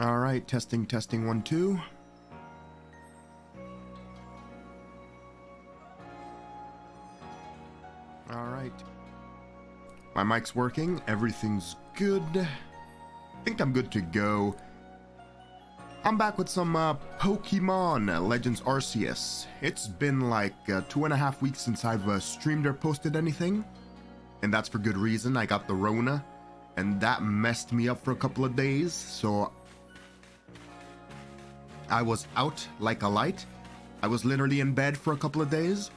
All right, testing, 1, 2. All right. My mic's working. Everything's good. I think I'm good to go. I'm back with some Pokemon Legends Arceus. It's been like 2.5 weeks since I've streamed or posted anything. And that's for good reason. I got the Rona. And that messed me up for a couple of days. So I was out like a light. I was literally in bed for a couple of days.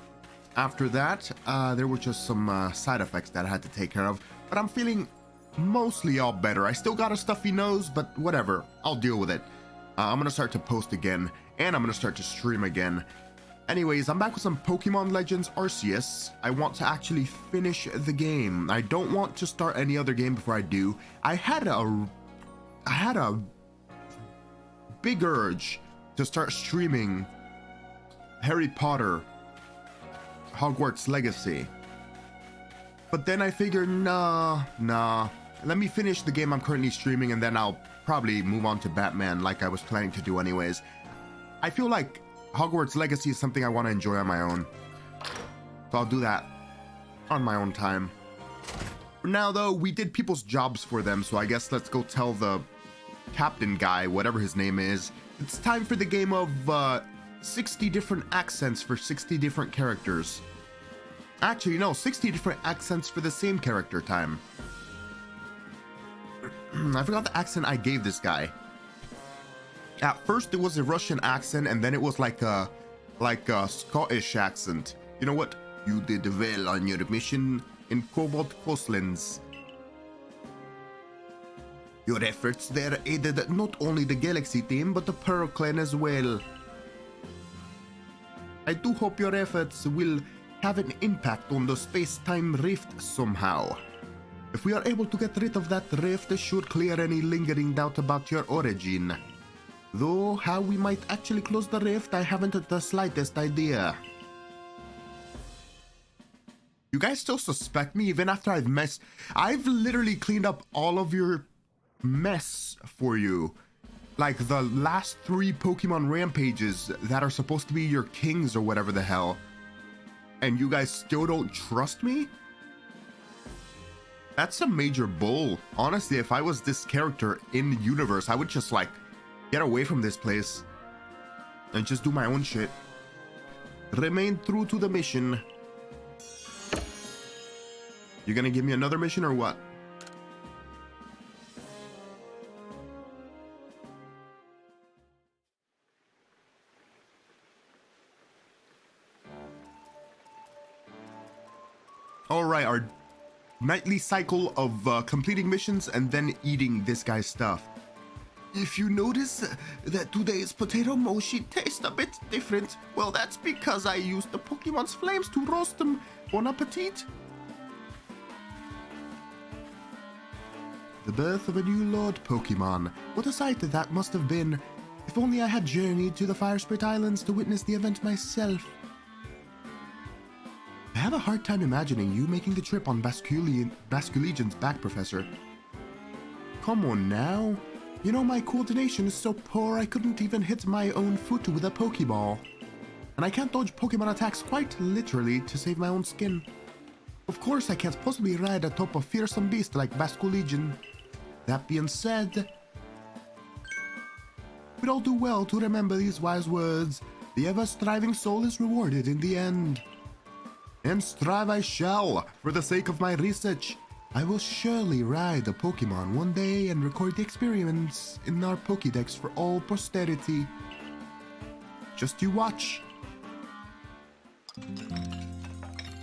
After that, there were just some side effects that I had to take care of. But I'm feeling mostly all better. I still got a stuffy nose, but whatever. I'll deal with it. I'm going to start to post again. And I'm going to start to stream again. Anyways, I'm back with some Pokemon Legends Arceus. I want to actually finish the game. I don't want to start any other game before I do. I had a big urge to start streaming Harry Potter Hogwarts Legacy. But then I figured, nah. Let me finish the game I'm currently streaming and then I'll probably move on to Batman like I was planning to do anyways. I feel like Hogwarts Legacy is something I want to enjoy on my own. So I'll do that on my own time. For now though, we did people's jobs for them, so I guess let's go tell the captain guy, whatever his name is, it's time for the game of 60 different accents for 60 different characters. Actually, no, 60 different accents for the same character time. I forgot the accent I gave this guy. At first it was a Russian accent and then it was like a Scottish accent. You know what? You did well on your mission in Cobalt Coastlands. Your efforts there aided not only the Galaxy team but the Pearl Clan as well. I do hope your efforts will have an impact on the space-time rift somehow. If we are able to get rid of that rift, it should clear any lingering doubt about your origin. Though how we might actually close the rift, I haven't the slightest idea. You guys still suspect me even after I've literally cleaned up all of your mess for you. Like the last 3 Pokemon rampages that are supposed to be your kings or whatever the hell. And you guys still don't trust me? That's a major bull. Honestly, if I was this character in the universe, I would just like get away from this place and just do my own shit. Remain true to the mission. You gonna give me another mission or what? Alright, our nightly cycle of completing missions and then eating this guy's stuff. If you notice that today's potato mochi tastes a bit different, well, that's because I used the Pokemon's flames to roast them. Bon appetit! The birth of a new Lord Pokemon. What a sight that must have been. If only I had journeyed to the Fire Spirit Islands to witness the event myself. I have a hard time imagining you making the trip on Basculegion's back, Professor. Come on now. You know my coordination is so poor I couldn't even hit my own foot with a Pokeball. And I can't dodge Pokemon attacks quite literally to save my own skin. Of course I can't possibly ride atop a fearsome beast like Basculegion. That being said, we'd all do well to remember these wise words. The ever-striving soul is rewarded in the end. And strive I shall, for the sake of my research. I will surely ride a Pokemon one day and record the experiments in our Pokédex for all posterity. Just you watch.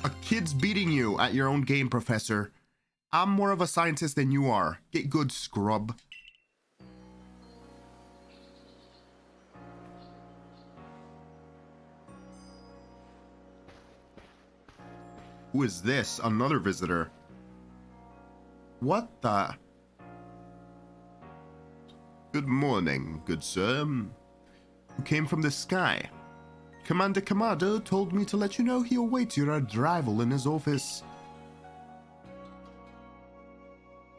A kid's beating you at your own game, Professor. I'm more of a scientist than you are. Get good, scrub. Who is this? Another visitor. What the? Good morning, good sir. Who came from the sky? Commander Kamado told me to let you know he awaits your arrival in his office.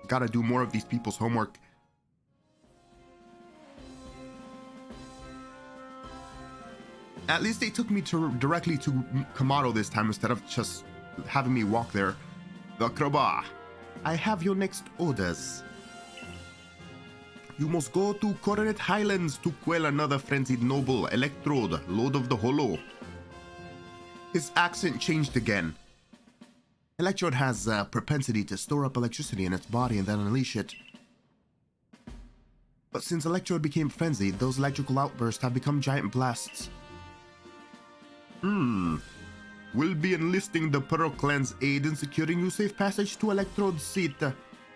Gotta do more of these people's homework. At least they took me directly to Kamado this time instead of just having me walk there. Velcroba, I have your next orders. You must go to Coronet Highlands to quell another frenzied noble, Electrode, Lord of the Hollow. His accent changed again. Electrode has a propensity to store up electricity in its body and then unleash it. But since Electrode became frenzied, those electrical outbursts have become giant blasts. We'll be enlisting the Pearl Clan's aid in securing you safe passage to Electrode's seat.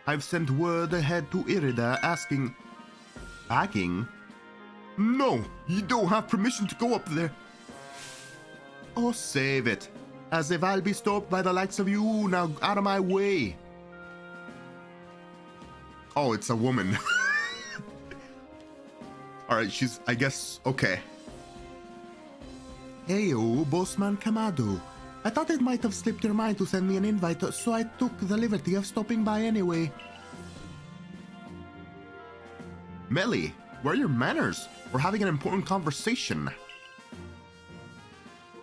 I've sent word ahead to Irida asking... Asking? No, you don't have permission to go up there. Oh, save it. As if I'll be stopped by the likes of you. Now, out of my way. Oh, it's a woman. Alright, she's, I guess, okay. Heyo, Bossman Kamado. I thought it might have slipped your mind to send me an invite, so I took the liberty of stopping by anyway. Melly, where are your manners? We're having an important conversation.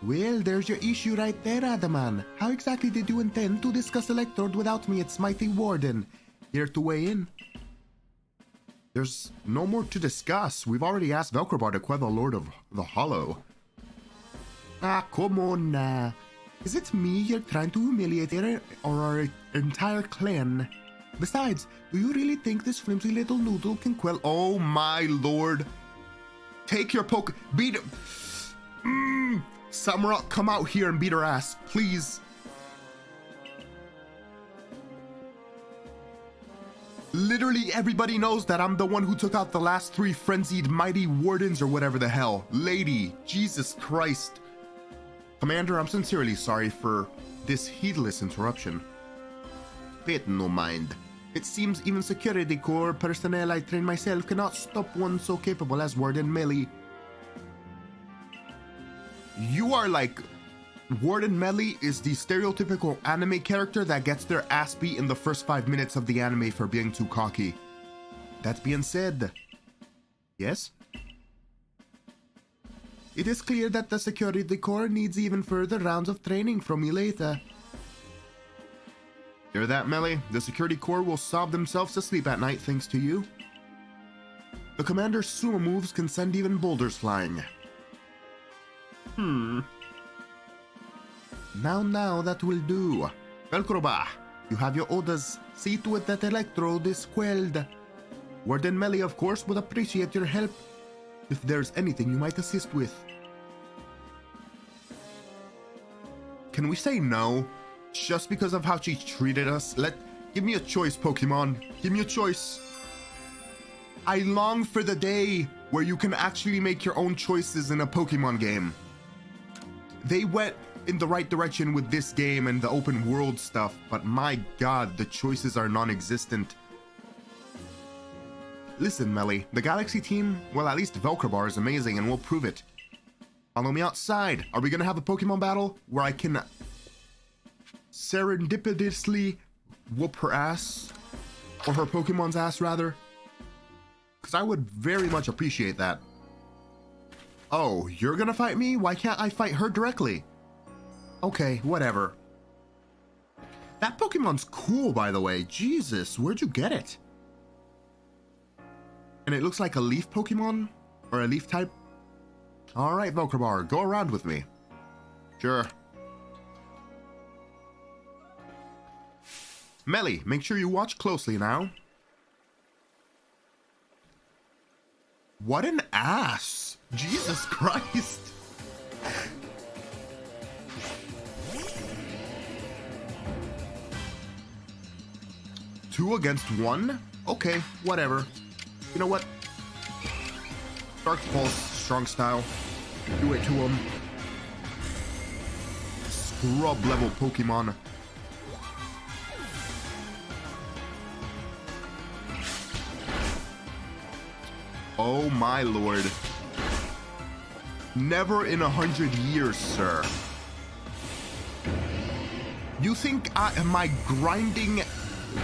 Well, there's your issue right there, Adaman. How exactly did you intend to discuss Electrode without me, its mighty warden? Here to weigh in? There's no more to discuss. We've already asked Velcrobar to quell the Lord of the Hollow. Ah, come on. Is it me you're trying to humiliate or our entire clan? Besides, do you really think this flimsy little noodle can quell? Oh my lord. Take your poke. Beat it. Samurott, come out here and beat her ass, please. Literally everybody knows that I'm the one who took out the last 3 frenzied mighty wardens or whatever the hell. Lady, Jesus Christ. Commander, I'm sincerely sorry for this heedless interruption. But no mind. It seems even security corps personnel I train myself cannot stop one so capable as Warden Melly. You are like... Warden Melly is the stereotypical anime character that gets their ass beat in the first 5 minutes of the anime for being too cocky. That being said... Yes? It is clear that the security corps needs even further rounds of training from you later. Hear that, Melly? The security corps will sob themselves to sleep at night thanks to you. The commander's sumo moves can send even boulders flying. Now, that will do. Velcroba, you have your orders. See to it that Electrode is quelled. Warden Melly, of course, would appreciate your help if there's anything you might assist with. Can we say no? Just because of how she treated us? Give me a choice, Pokemon. Give me a choice. I long for the day where you can actually make your own choices in a Pokemon game. They went in the right direction with this game and the open world stuff, but my god, the choices are non-existent. Listen, Melly, the Galaxy team, well, at least Velcrobar is amazing and we'll prove it. Follow me outside. Are we gonna have a Pokemon battle where I can serendipitously whoop her ass? Or her Pokemon's ass, rather? Because I would very much appreciate that. Oh, you're gonna fight me? Why can't I fight her directly? Okay, whatever. That Pokemon's cool, by the way. Jesus, where'd you get it? And it looks like a leaf Pokemon? Or a leaf type? Alright, Velcrobar, go around with me. Sure. Melly, make sure you watch closely now. What an ass! Jesus Christ! Two against one? Okay, whatever. You know what? Dark Pulse, strong style. Do it to him. Scrub level Pokemon. Oh my lord. Never in 100 years, sir. You think my grinding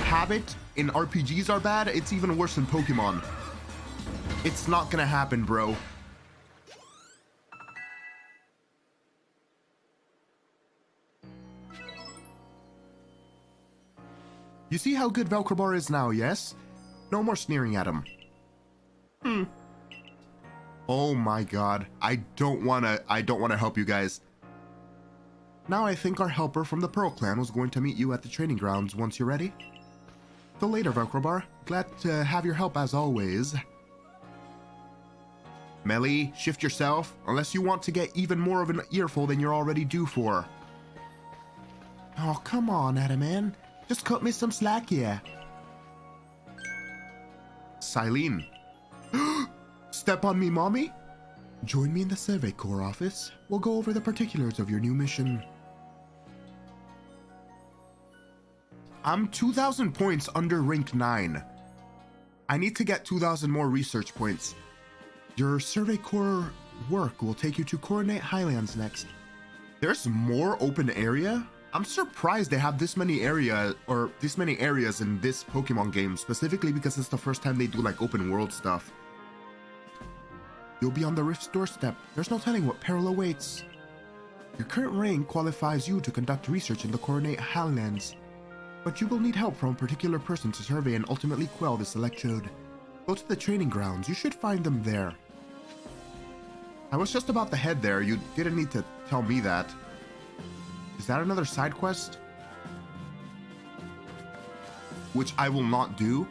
habit in RPGs are bad? It's even worse than Pokemon. It's not gonna happen, bro. You see how good Velcrobar is now, yes? No more sneering at him. Oh my god. I don't wanna help you guys. Now I think our helper from the Pearl Clan was going to meet you at the training grounds once you're ready. Till later, Velcrobar. Glad to have your help as always. Melly, shift yourself, unless you want to get even more of an earful than you're already due for. Oh, come on, Adaman. Just cut me some slack here. Silene. Step on me, mommy? Join me in the Survey Corps office. We'll go over the particulars of your new mission. I'm 2,000 points under rank 9. I need to get 2,000 more research points. Your Survey Corps work will take you to Coordinate Highlands next. There's more open area? I'm surprised they have this many areas in this Pokemon game, specifically because it's the first time they do like open world stuff. You'll be on the Rift's doorstep. There's no telling what peril awaits. Your current rank qualifies you to conduct research in the Coordinate Highlands, but you will need help from a particular person to survey and ultimately quell this electrode. Go to the training grounds. You should find them there. I was just about to head there. You didn't need to tell me that. Is that another side quest? Which I will not do?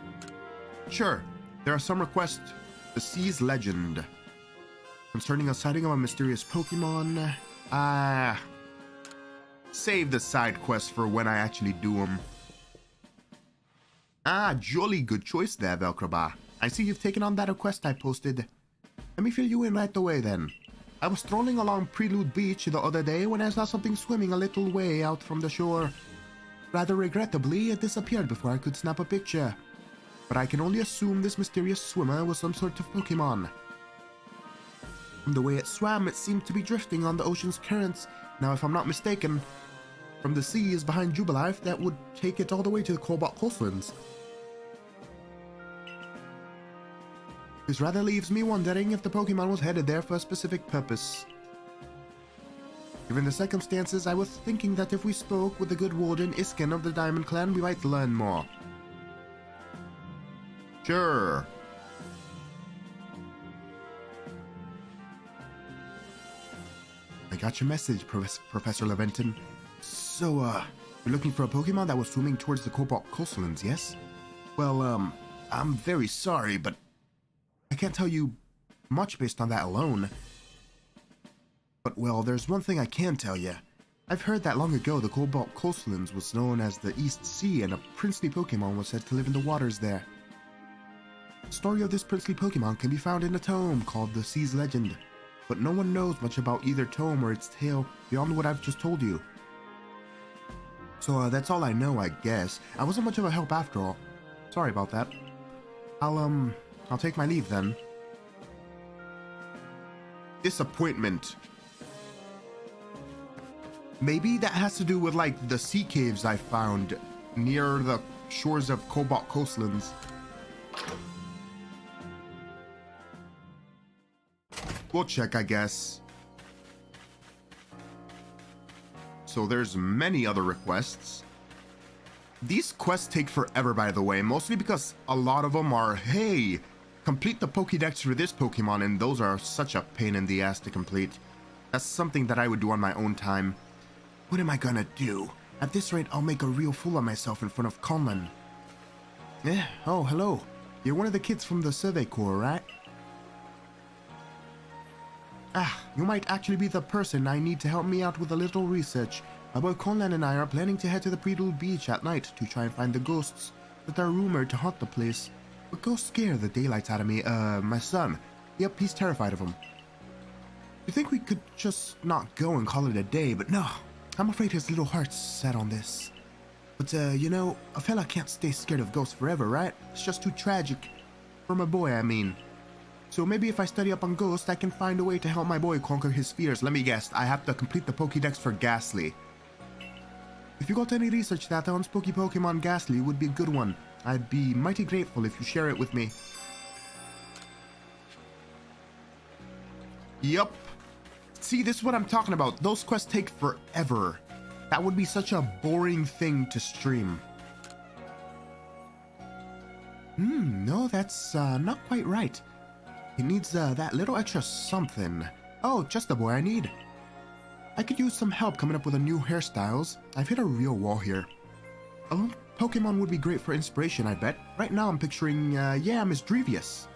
Sure. There are some requests. The Sea's Legend. Concerning a sighting of a mysterious Pokemon. Save the side quest for when I actually do them. Jolly good choice there, Velcrobar. I see you've taken on that request I posted. Let me fill you in right away then. I was strolling along Prelude Beach the other day when I saw something swimming a little way out from the shore. Rather regrettably, it disappeared before I could snap a picture. But I can only assume this mysterious swimmer was some sort of Pokemon. From the way it swam, it seemed to be drifting on the ocean's currents. Now, if I'm not mistaken, from the seas behind Jubilife, that would take it all the way to the Cobalt Coastlands. This rather leaves me wondering if the Pokemon was headed there for a specific purpose. Given the circumstances, I was thinking that if we spoke with the good warden Iskin of the Diamond Clan, we might learn more. Sure. I got your message, Professor Leventon. So, you're looking for a Pokemon that was swimming towards the Cobalt Coastlands, yes? Well, I'm very sorry, but I can't tell you much based on that alone. But, well, there's one thing I can tell you. I've heard that long ago the Cobalt Coastlands was known as the East Sea, and a princely Pokemon was said to live in the waters there. The story of this princely Pokemon can be found in a tome called the Sea's Legend, but no one knows much about either tome or its tale beyond what I've just told you. So, that's all I know, I guess. I wasn't much of a help after all. Sorry about that. I'll take my leave then. Disappointment. Maybe that has to do with, like, the sea caves I found near the shores of Cobalt Coastlands. We'll check, I guess. So there's many other requests. These quests take forever, by the way, mostly because a lot of them are, hey, complete the Pokédex for this Pokemon, and those are such a pain in the ass to complete. That's something that I would do on my own time. What am I gonna do? At this rate, I'll make a real fool of myself in front of Conlan. Oh, hello. You're one of the kids from the Survey Corps, right? You might actually be the person I need to help me out with a little research. My boy Conlan and I are planning to head to the Prelude Beach at night to try and find the ghosts that are rumored to haunt the place. But ghosts scare the daylights out of me. My son. Yep, he's terrified of them. You think we could just not go and call it a day, but no. I'm afraid his little heart's set on this. But, you know, a fella can't stay scared of ghosts forever, right? It's just too tragic. For my boy, I mean. So maybe if I study up on ghosts, I can find a way to help my boy conquer his fears. Let me guess, I have to complete the Pokédex for Ghastly. If you got any research data on spooky Pokemon, Ghastly would be a good one. I'd be mighty grateful if you share it with me. Yup. See, this is what I'm talking about. Those quests take forever. That would be such a boring thing to stream. No, that's not quite right. It needs that little extra something. Oh, just the boy I need. I could use some help coming up with a new hairstyles. I've hit a real wall here. Oh, Pokemon would be great for inspiration, I bet. Right now I'm picturing, yeah, Miss Drevius.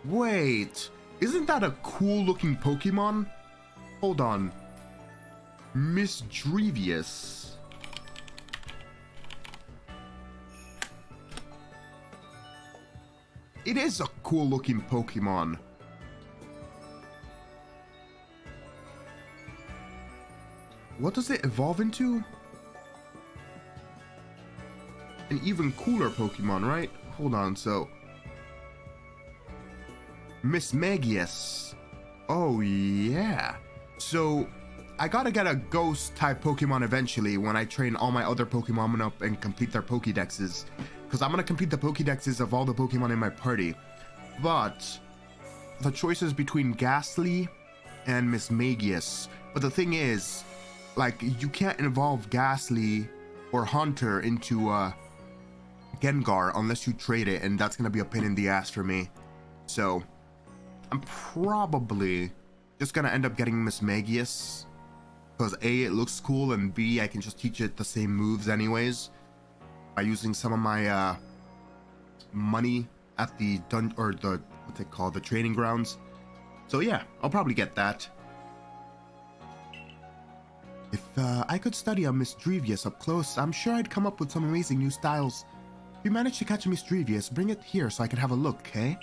Wait, isn't that a cool looking Pokemon? Hold on. Miss Drevius. It is a cool looking Pokemon. What does it evolve into? An even cooler Pokemon, right? Hold on, so... Miss Magius. Oh, yeah. So, I gotta get a ghost-type Pokemon eventually when I train all my other Pokemon up and complete their Pokédexes. Because I'm gonna complete the Pokédexes of all the Pokemon in my party. But, the choice is between Ghastly and Miss Magius. But the thing is, like, you can't evolve Ghastly or Haunter into, Gengar unless you trade it, and that's gonna be a pain in the ass for me. So I'm probably just gonna end up getting Miss Magius because A, it looks cool, and B, I can just teach it the same moves anyways by using some of my money at the what's it called, the training grounds. So yeah, I'll probably get that. If I could study a Miss Drevius up close, I'm sure I'd come up with some amazing new styles. If you manage to catch a Miss Drevius, bring it here so I can have a look, okay?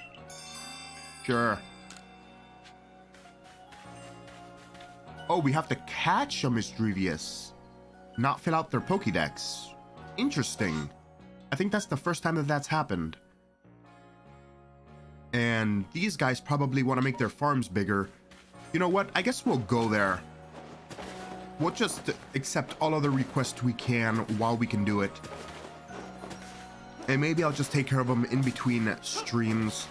Sure. Oh, we have to catch a Miss Drevius, not fill out their Pokédex. Interesting. I think that's the first time that that's happened. And these guys probably want to make their farms bigger. You know what? I guess we'll go there. We'll just accept all other requests we can while we can do it. And maybe I'll just take care of them in between streams.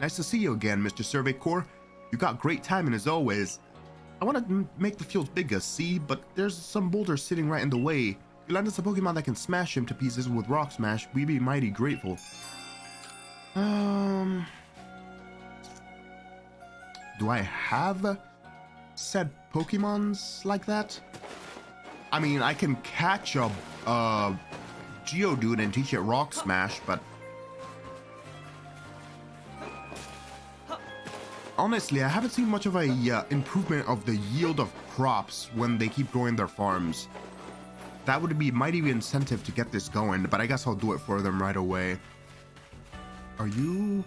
Nice to see you again, Mr. Survey Corps. You got great timing as always. I want to make the fields bigger, see? But there's some boulders sitting right in the way. If you land us a Pokemon that can smash him to pieces with Rock Smash, we'd be mighty grateful. Do I have said Pokemons like that? I mean, I can catch a Geodude and teach it Rock Smash, but honestly, I haven't seen much of a improvement of the yield of crops when they keep growing their farms. That would be mighty incentive to get this going, but I guess I'll do it for them right away. Are you...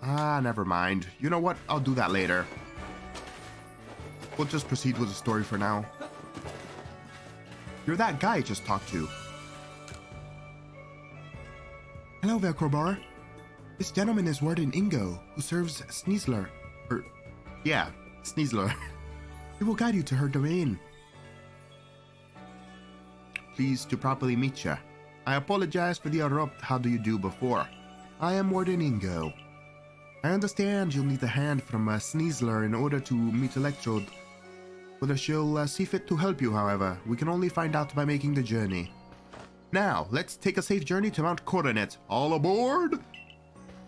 Ah, never mind. You know what? I'll do that later. We'll just proceed with the story for now. You're that guy I just talked to. Hello, Velcrobar. This gentleman is Warden Ingo, who serves Sneasler. Yeah, Sneasler. He will guide you to her domain. Pleased to properly meet ya. I apologize for the abrupt how do you do before. I am Warden Ingo. I understand you'll need a hand from Sneasler in order to meet Electrode. Whether she'll see fit to help you, however, we can only find out by making the journey. Now, let's take a safe journey to Mount Coronet. All aboard!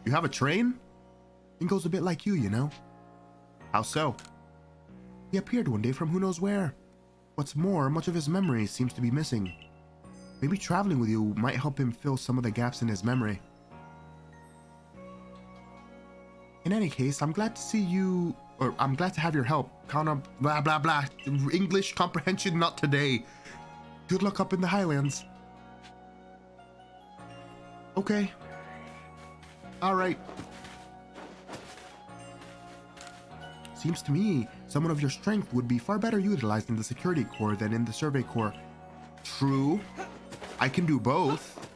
You have a train? Ingo's a bit like you know. How so? He appeared one day from who knows where. What's more, much of his memory seems to be missing. Maybe traveling with you might help him fill some of the gaps in his memory. In any case, I'm glad to see you, or I'm glad to have your help. Count on blah blah blah. English comprehension not today. Good luck up in the Highlands. Okay. Alright. Seems to me someone of your strength would be far better utilized in the Security Corps than in the Survey Corps. True. I can do both.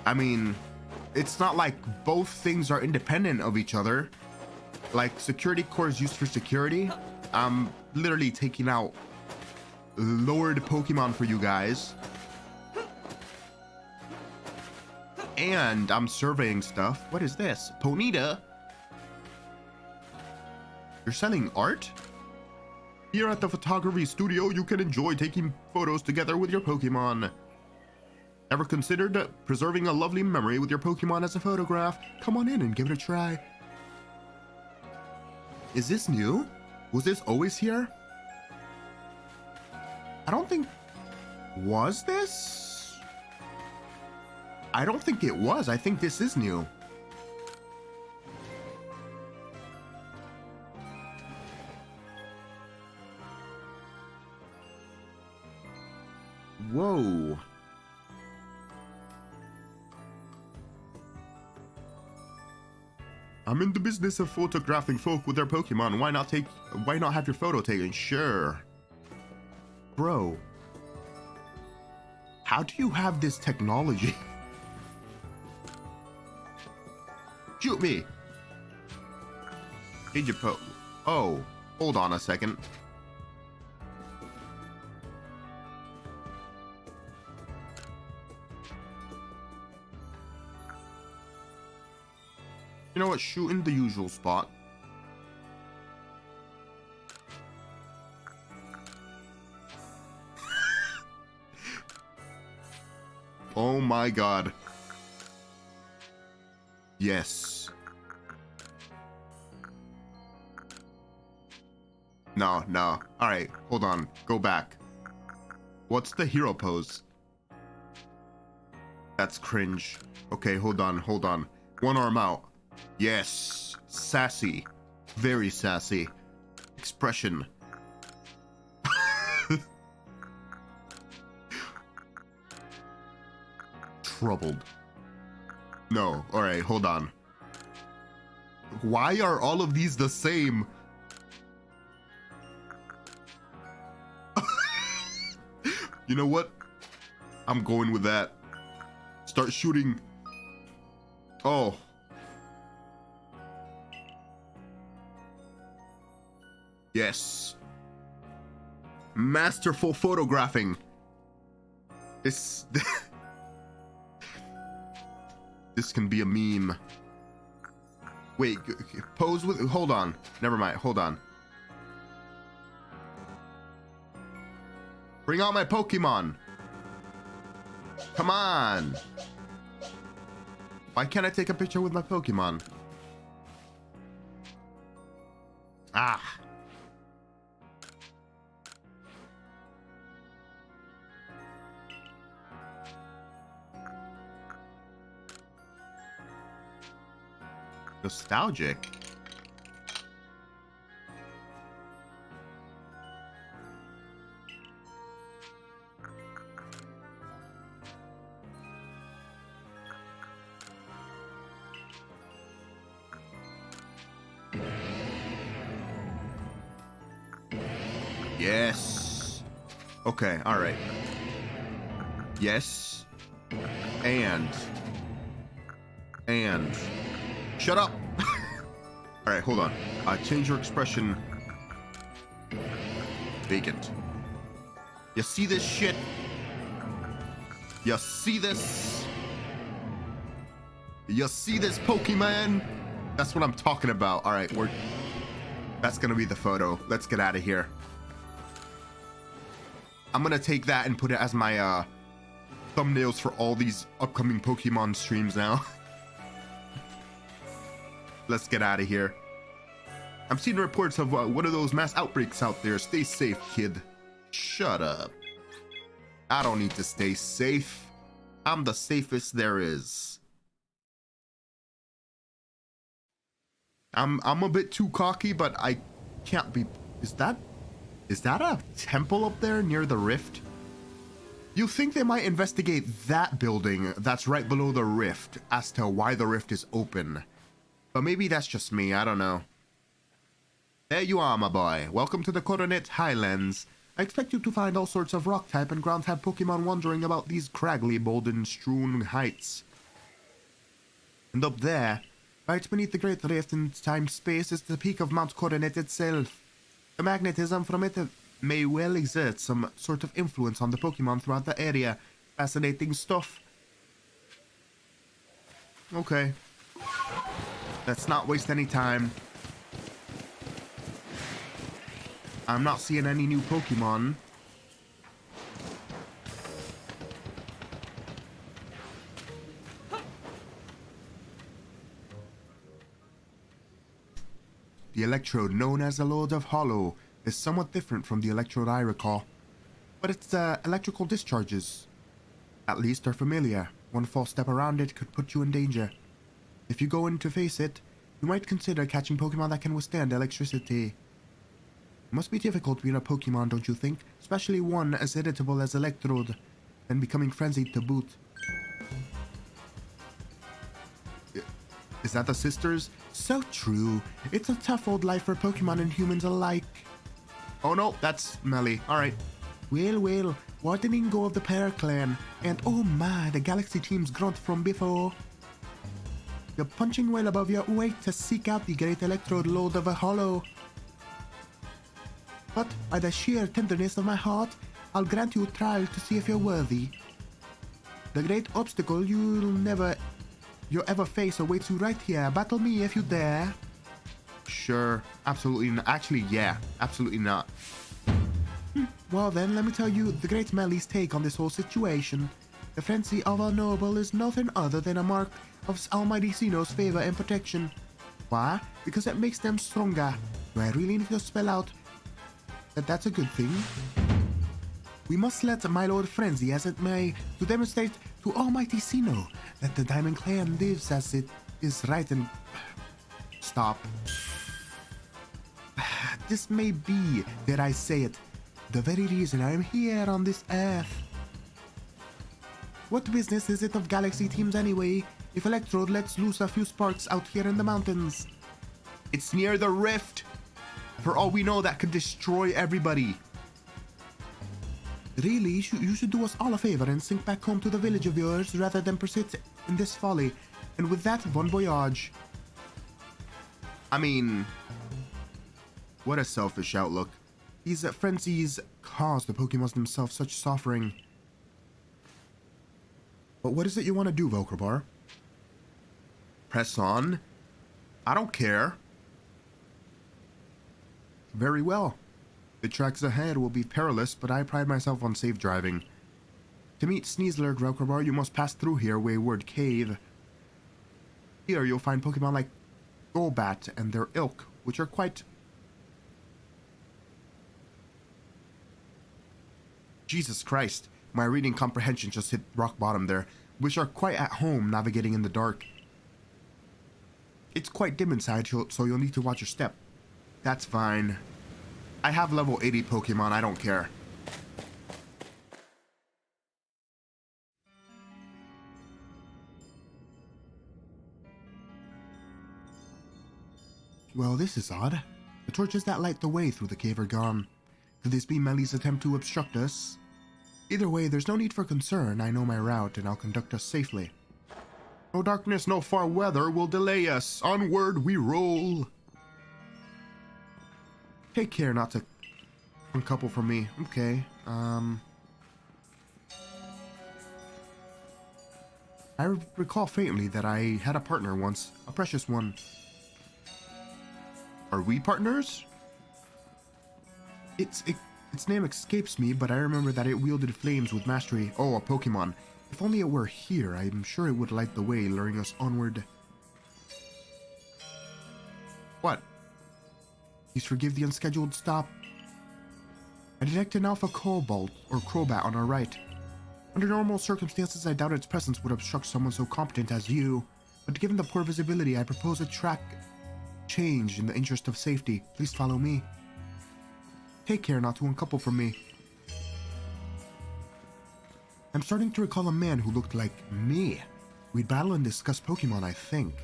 I mean, it's not like both things are independent of each other. Like, Security Corps is used for security. I'm literally taking out lowered Pokemon for you guys. And I'm surveying stuff. What is this? Ponyta? You're selling art? Here at the photography studio, you can enjoy taking photos together with your Pokemon. Ever considered preserving a lovely memory with your Pokemon as a photograph? Come on in and give it a try. Is this new? Was this always here? I don't think... Was this? I don't think it was. I think this is new. Whoa. I'm in the business of photographing folk with their Pokemon. Why not have your photo taken? Sure. Bro. How do you have this technology? Shoot me. Change your Oh, hold on a second. You know what? Shoot in the usual spot. Oh my god. Yes. No. Alright, hold on. Go back. What's the hero pose? That's cringe. Okay, hold on. One arm out. Yes. Sassy. Very sassy. Expression. Troubled. No. Alright, hold on. Why are all of these the same? You know what? I'm going with that. Start shooting. Oh. Yes. Masterful photographing. This can be a meme. Wait, pose with... Hold on. Never mind. Hold on. Bring out my Pokemon. Come on. Why can't I take a picture with my Pokemon? Ah. Nostalgic. Yes. Okay, all right. Yes. And shut up. All right, hold on. Change your expression. Vacant. You see this shit? You see this? You see this, Pokemon? That's what I'm talking about. All right, that's gonna be the photo. Let's get out of here. I'm gonna take that and put it as my thumbnails for all these upcoming Pokemon streams now. Let's get out of here. I'm seeing reports of one of those mass outbreaks out there. Stay safe, kid. Shut up. I don't need to stay safe. I'm the safest there is. I'm a bit too cocky, but I can't be... Is that a temple up there near the rift? You think they might investigate that building that's right below the rift as to why the rift is open. But maybe that's just me, I don't know. There you are, my boy. Welcome to the Coronet Highlands. I expect you to find all sorts of rock-type and ground-type Pokemon wandering about these craggly, boulder-strewn heights. And up there, right beneath the Great Rift in time-space, is the peak of Mount Coronet itself. The magnetism from it may well exert some sort of influence on the Pokemon throughout the area. Fascinating stuff. Okay. Let's not waste any time. I'm not seeing any new Pokemon. The electrode known as the Lord of Hollow is somewhat different from the electrode I recall, but its electrical discharges, at least, are familiar. One false step around it could put you in danger. If you go in to face it, you might consider catching Pokemon that can withstand electricity. It must be difficult being a Pokemon, don't you think? Especially one as irritable as Electrode, and becoming frenzied to boot. Is that the sisters? So true. It's a tough old life for Pokemon and humans alike. Oh no, that's Melly. Alright. Well, wardening go of the Pear Clan. And oh my, the Galaxy team's grunt from before. You're punching well above your weight to seek out the great Electrode Lord of a Hollow. But by the sheer tenderness of my heart, I'll grant you a trial to see if you're worthy. The great obstacle you'll ever face awaits you right here. Battle me if you dare. Sure, absolutely not. Actually, yeah, absolutely not. Well then, let me tell you the great Melly's take on this whole situation. The frenzy of our noble is nothing other than a mark of Almighty Sinnoh's favor and protection. Why? Because it makes them stronger. Do I really need to spell out that that's a good thing? We must let my lord frenzy as it may to demonstrate to Almighty Sinnoh that the Diamond Clan lives as it is right and... Stop. This may be, dare I say it, the very reason I am here on this earth. What business is it of Galaxy teams anyway, if Electrode lets loose a few sparks out here in the mountains? It's near the rift. For all we know, that could destroy everybody. Really, you should do us all a favor and sink back home to the village of yours rather than persist in this folly. And with that, bon voyage. I mean, what a selfish outlook. These frenzies cause the Pokemon themselves such suffering. But what is it you want to do, Volcarbar? Press on? I don't care. Very well. The tracks ahead will be perilous, but I pride myself on safe driving. To meet Sneasler, Volcarbar, you must pass through here, Wayward Cave. Here you'll find Pokemon like Golbat and their ilk, which are quite... Jesus Christ, my reading comprehension just hit rock bottom there, which are quite at home navigating in the dark. It's quite dim inside, so you'll need to watch your step. That's fine. I have level 80 Pokemon, I don't care. Well, this is odd. The torches that light the way through the cave are gone. Could this be Melly's attempt to obstruct us? Either way, there's no need for concern. I know my route, and I'll conduct us safely. No darkness, no far weather will delay us. Onward we roll. Take care not to uncouple from me. Okay, I recall faintly that I had a partner once. A precious one. Are we partners? Its name escapes me, but I remember that it wielded flames with mastery. Oh, a Pokemon. If only it were here, I'm sure it would light the way, luring us onward. What? Please forgive the unscheduled stop. I detect an Alpha Cobalt, or Crobat, on our right. Under normal circumstances, I doubt its presence would obstruct someone so competent as you, but given the poor visibility, I propose a track change in the interest of safety. Please follow me. Take care not to uncouple from me. I'm starting to recall a man who looked like me. We'd battle and discuss Pokemon, I think.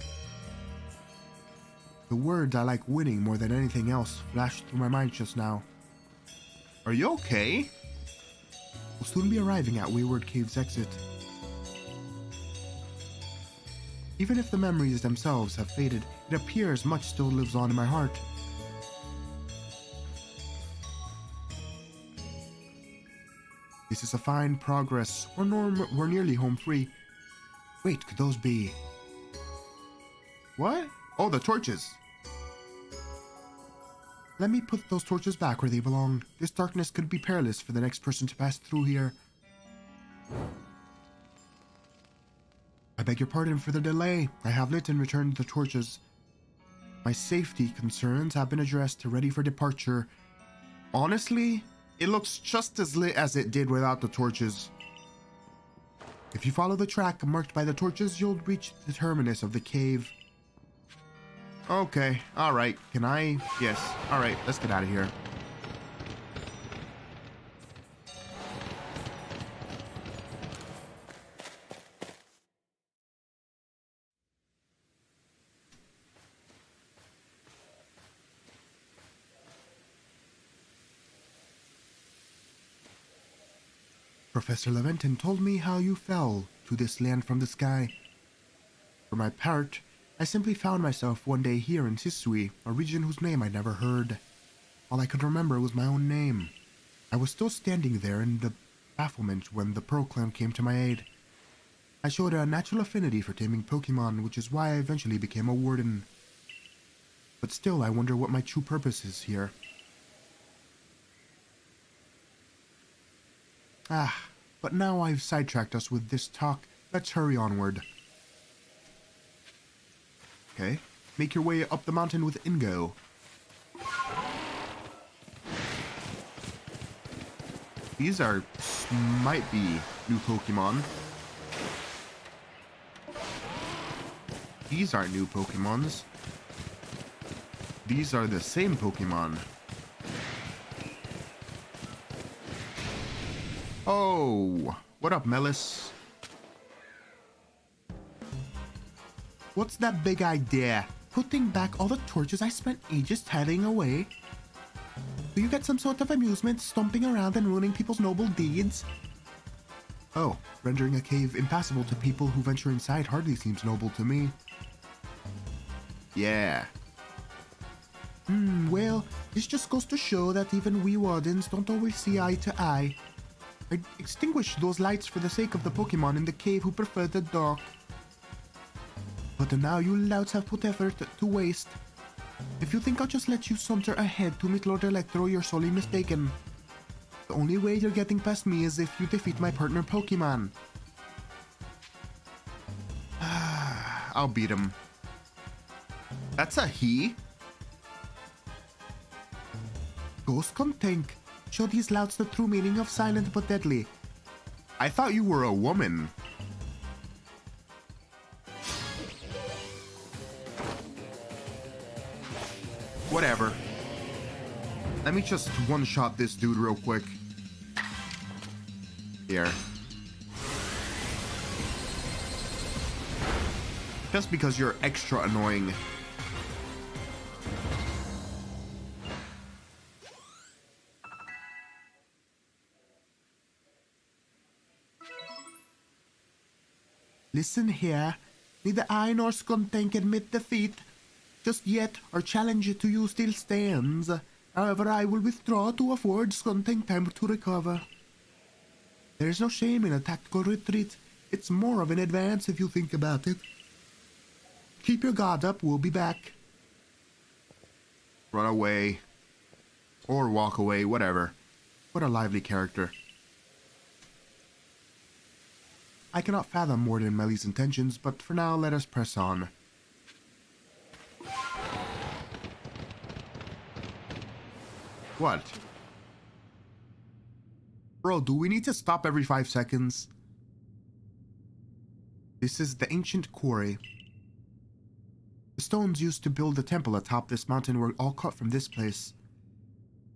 The words "I like winning" more than anything else flashed through my mind just now. Are you okay? We'll soon be arriving at Wayward Cave's exit. Even if the memories themselves have faded, it appears much still lives on in my heart. This is a fine progress. We're nearly home free. Wait, could those be... What? Oh, the torches. Let me put those torches back where they belong. This darkness could be perilous for the next person to pass through here. I beg your pardon for the delay. I have lit and returned the torches. My safety concerns have been addressed, ready for departure. Honestly, it looks just as lit as it did without the torches. If you follow the track marked by the torches, you'll reach the terminus of the cave. Okay, alright. Can I? Yes. Alright, let's get out of here. Professor Leventon told me how you fell to this land from the sky. For my part, I simply found myself one day here in Sisui, a region whose name I'd never heard. All I could remember was my own name. I was still standing there in the bafflement when the Pearl Clan came to my aid. I showed a natural affinity for taming Pokemon, which is why I eventually became a warden. But still, I wonder what my true purpose is here. But now I've sidetracked us with this talk. Let's hurry onward. Okay, make your way up the mountain with Ingo. These might be new Pokemon. These aren't new Pokemons. These are the same Pokemon. Oh, what up, Melis? What's that big idea? Putting back all the torches I spent ages tidying away? Do you get some sort of amusement stomping around and ruining people's noble deeds? Oh, rendering a cave impassable to people who venture inside hardly seems noble to me. Yeah. Well, this just goes to show that even we wardens don't always see eye to eye. I extinguished those lights for the sake of the Pokemon in the cave who prefer the dark. But now you louts have put effort to waste. If you think I'll just let you saunter ahead to meet Lord Electro, you're sorely mistaken. The only way you're getting past me is if you defeat my partner Pokemon. I'll beat him. That's a he? Ghost Contank. Show these louts the true meaning of silent but deadly. I thought you were a woman. Whatever. Let me just one-shot this dude real quick. Here. Just because you're extra annoying. Listen here. Neither I nor Skuntank admit defeat. Just yet, our challenge to you still stands. However, I will withdraw to afford Skuntank time to recover. There is no shame in a tactical retreat. It's more of an advance if you think about it. Keep your guard up, we'll be back. Run away. Or walk away, whatever. What a lively character. I cannot fathom more than Melly's intentions, but for now, let us press on. What? Bro, do we need to stop every 5 seconds? This is the ancient quarry. The stones used to build the temple atop this mountain were all cut from this place.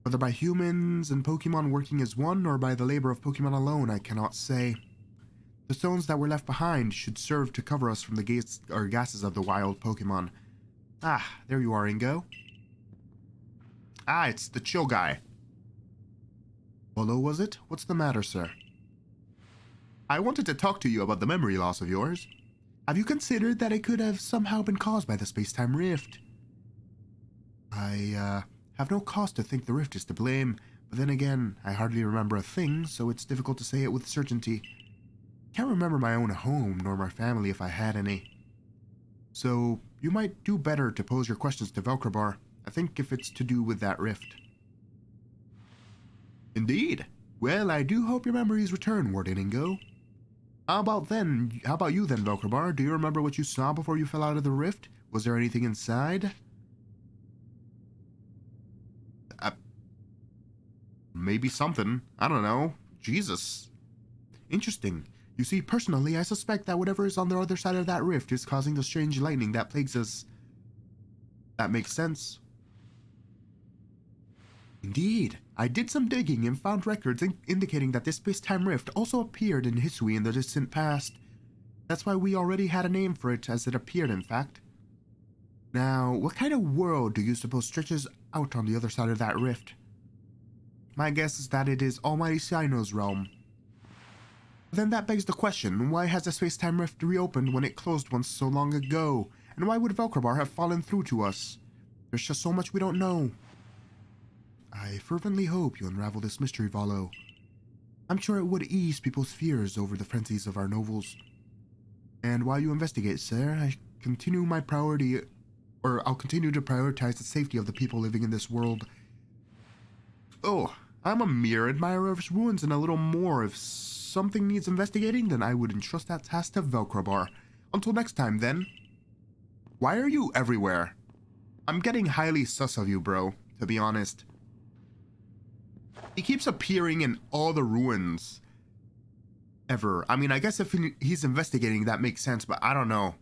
Whether by humans and Pokemon working as one, or by the labor of Pokemon alone, I cannot say. The stones that were left behind should serve to cover us from the gases of the wild Pokemon. Ah, there you are, Ingo. Ah, it's the chill guy. Hello, was it? What's the matter, sir? I wanted to talk to you about the memory loss of yours. Have you considered that it could have somehow been caused by the space-time rift? I, have no cause to think the rift is to blame, but then again, I hardly remember a thing, so it's difficult to say it with certainty. Can't remember my own home, nor my family if I had any. So, you might do better to pose your questions to Velcrobar. I think if it's to do with that rift. Indeed. Well, I do hope your memories return, Warden Ingo. How about you then, Velkrabar? Do you remember what you saw before you fell out of the rift? Was there anything inside? Maybe something. I don't know. Jesus. Interesting. You see, personally, I suspect that whatever is on the other side of that rift is causing the strange lightning that plagues us. That makes sense. Indeed. I did some digging and found records indicating that this space-time rift also appeared in Hisui in the distant past. That's why we already had a name for it, as it appeared, in fact. Now, what kind of world do you suppose stretches out on the other side of that rift? My guess is that it is Almighty Cyno's realm. Then that begs the question, why has the space-time rift reopened when it closed once so long ago? And why would Velkrabar have fallen through to us? There's just so much we don't know. I fervently hope you unravel this mystery, Valo. I'm sure it would ease people's fears over the frenzies of our nobles. And while you investigate, sir, I'll continue to prioritize the safety of the people living in this world. Oh, I'm a mere admirer of ruins and a little more. If something needs investigating, then I would entrust that task to Velkrabar. Until next time, then. Why are you everywhere? I'm getting highly sus of you, bro, to be honest. He keeps appearing in all the ruins. Ever. I mean, I guess if he's investigating, that makes sense, but I don't know.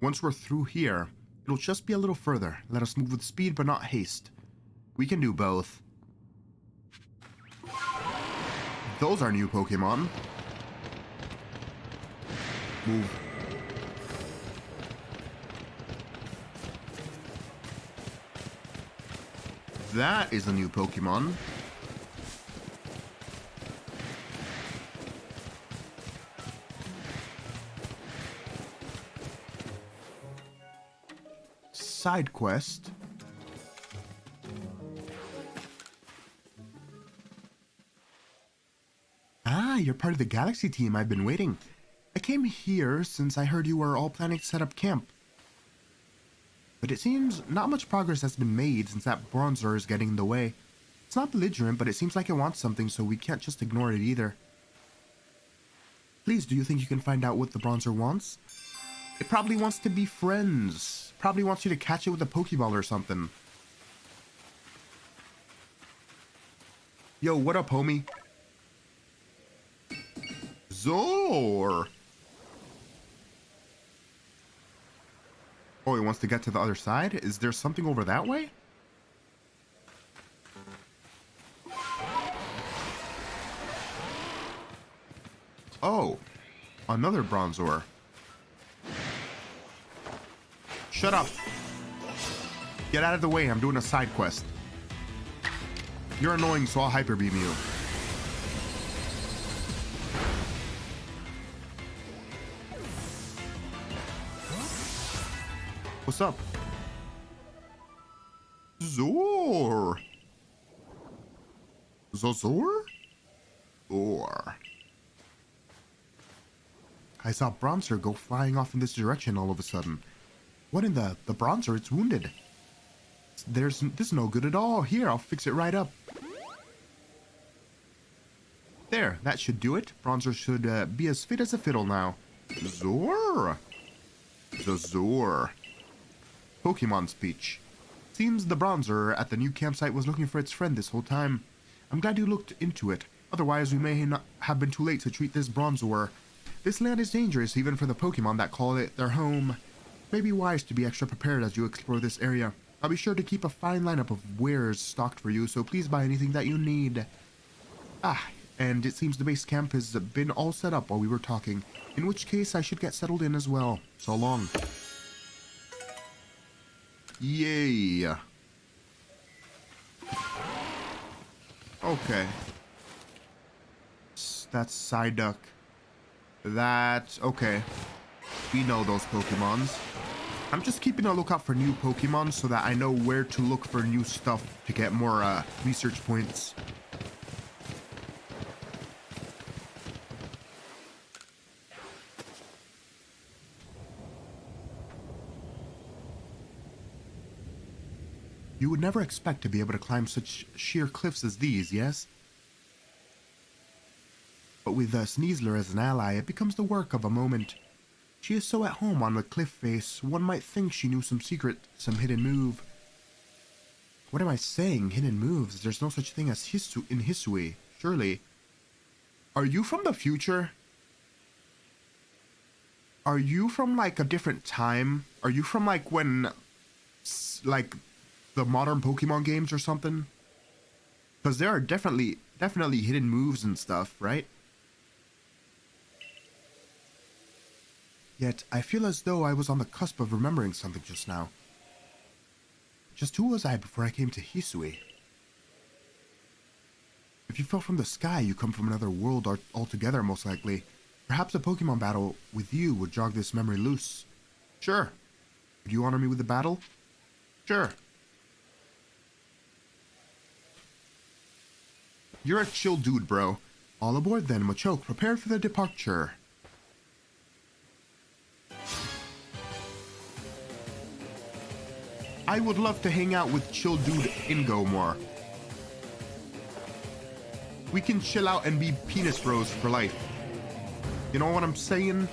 Once we're through here, it'll just be a little further. Let us move with speed, but not haste. We can do both. Those are new Pokemon. Move. That is a new Pokemon. Side quest. Ah, you're part of the Galaxy team. I've been waiting. I came here since I heard you were all planning to set up camp. But it seems not much progress has been made since that Bronzer is getting in the way. It's not belligerent, but it seems like it wants something, so we can't just ignore it either. Please, do you think you can find out what the Bronzer wants? It probably wants to be friends. Probably wants you to catch it with a Pokeball or something. Yo, what up, homie? Zor! Oh, he wants to get to the other side? Is there something over that way? Oh, another Bronzor. Shut up. Get out of the way, I'm doing a side quest. You're annoying, so I'll Hyper Beam you. What's up? Zor. Zor? Or. I saw Bronzer go flying off in this direction all of a sudden. What in the Bronzer? It's wounded. This is no good at all. Here, I'll fix it right up. There, that should do it. Bronzer should be as fit as a fiddle now. Zor. Zor. Pokemon speech. Seems the Bronzer at the new campsite was looking for its friend this whole time. I'm glad you looked into it. Otherwise, we may not have been too late to treat this Bronzor. This land is dangerous even for the Pokemon that call it their home. It may be wise to be extra prepared as you explore this area. I'll be sure to keep a fine lineup of wares stocked for you, so please buy anything that you need. Ah, and it seems the base camp has been all set up while we were talking, in which case I should get settled in as well. So long. Yay. Okay. That's Psyduck. That's okay. We know those Pokemons. I'm just keeping a lookout for new Pokemon so that I know where to look for new stuff to get more research points. You would never expect to be able to climb such sheer cliffs as these, yes? But with Sneasler as an ally, it becomes the work of a moment. She is so at home on the cliff face, one might think she knew some secret, some hidden move. What am I saying? Hidden moves? There's no such thing as in Hisui, surely. Are you from the future? Are you from, like, a different time? Are you from, like, when, like, the modern Pokemon games or something? Because there are definitely hidden moves and stuff, right? Yet, I feel as though I was on the cusp of remembering something just now. Just who was I before I came to Hisui? If you fell from the sky, you come from another world altogether, most likely. Perhaps a Pokemon battle with you would jog this memory loose. Sure. Would you honor me with a battle? Sure. You're a chill dude, bro. All aboard then, Machoke. Prepare for the departure. I would love to hang out with chill dude Ingo more. We can chill out and be penis bros for life. You know what I'm saying?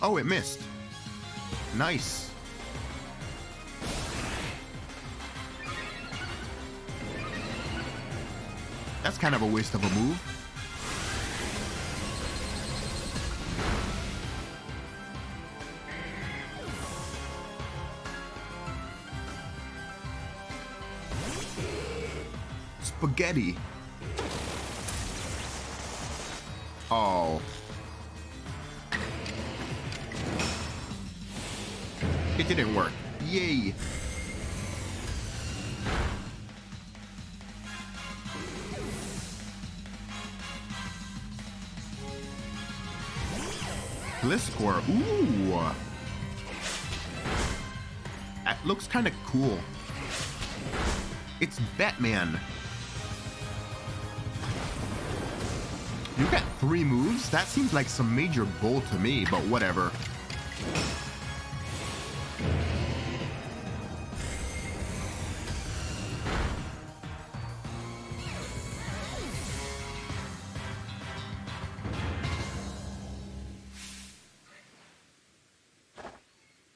Oh, it missed. Nice. That's kind of a waste of a move. Spaghetti. Oh. It didn't work. Yay. Gliscor. Ooh. That looks kind of cool. It's Batman. You got 3 moves? That seems like some major bull to me, but whatever.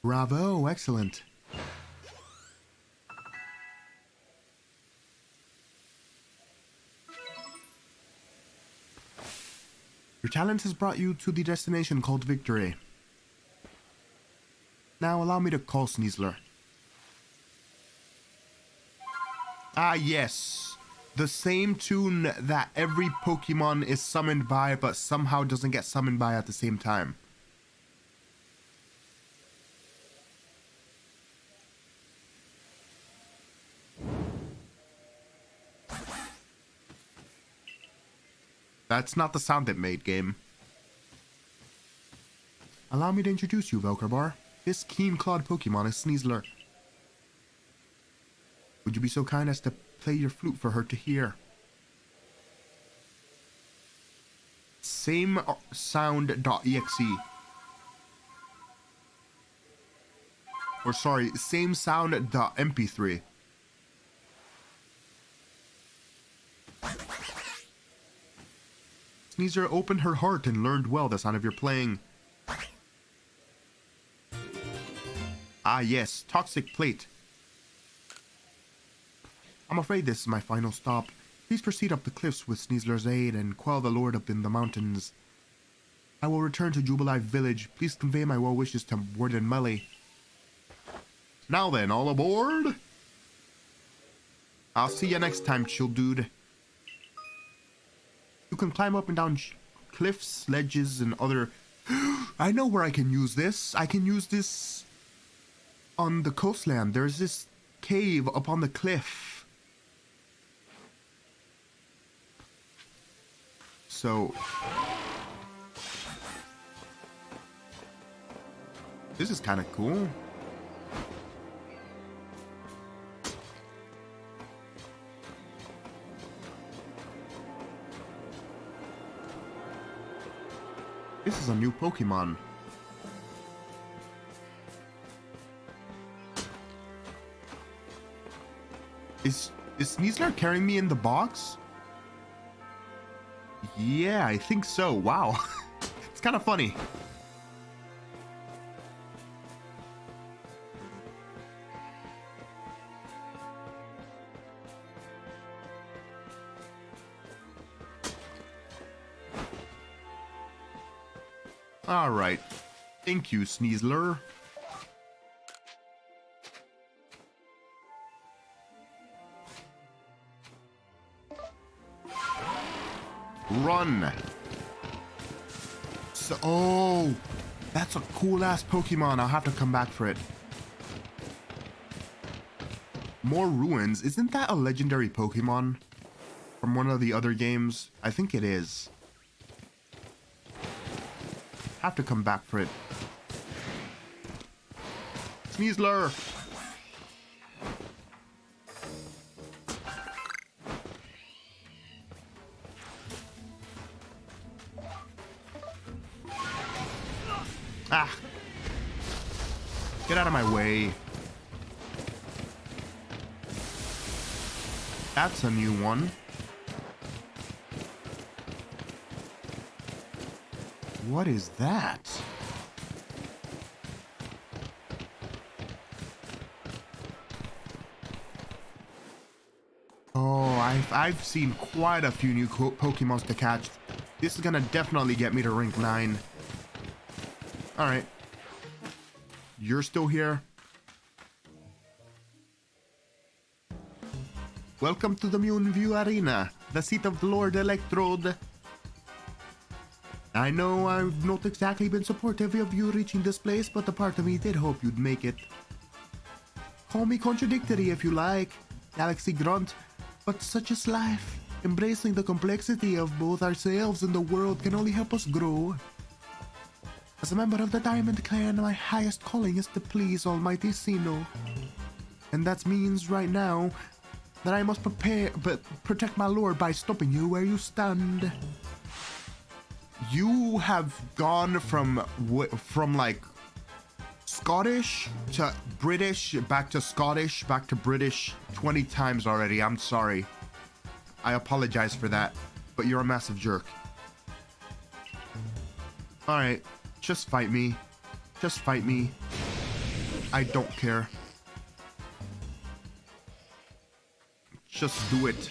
Bravo, excellent. Your talent has brought you to the destination called victory. Now allow me to call Sneasler. Ah yes, the same tune that every Pokemon is summoned by but somehow doesn't get summoned by at the same time. That's not the sound it made, game. Allow me to introduce you, Velcrobar. This keen-clawed Pokemon is Sneasler. Would you be so kind as to play your flute for her to hear? Same sound.exe. Or sorry, same sound.mp3. Sneasler opened her heart and learned well the sound of your playing. Ah yes, Toxic Plate. I'm afraid this is my final stop. Please proceed up the cliffs with Sneasler's aid and quell the lord up in the mountains. I will return to Jubilife Village. Please convey my well wishes to Warden Melly. Now then, all aboard? I'll see you next time, chill dude. You can climb up and down cliffs, ledges, and other... I know where I can use this. I can use this on the coastland. There's this cave up on the cliff. So... this is kind of cool. This is a new Pokemon. Is Sneasler carrying me in the box? Yeah, I think so. Wow. It's kind of funny. All right. Thank you, Sneasler. Run. So, oh, that's a cool ass Pokemon. I'll have to come back for it. More ruins. Isn't that a legendary Pokemon from one of the other games? I think it is. Have to come back for it. Sneasler. Ah! Get out of my way. That's a new one. What is that? Oh, I've seen quite a few new Pokemons to catch. This is gonna definitely get me to rank 9. Alright. You're still here? Welcome to the Moonview Arena, the seat of Lord Electrode. I know I've not exactly been supportive of you reaching this place, but a part of me did hope you'd make it. Call me contradictory if you like, Galaxy Grunt, but such is life. Embracing the complexity of both ourselves and the world can only help us grow. As a member of the Diamond Clan, my highest calling is to please Almighty Sinnoh. And that means right now that I must protect my lord by stopping you where you stand. You have gone from like Scottish to British, back to Scottish, back to British 20 times already. I'm sorry. I apologize for that, but you're a massive jerk. Alright. Just fight me. Just fight me. I don't care. Just do it.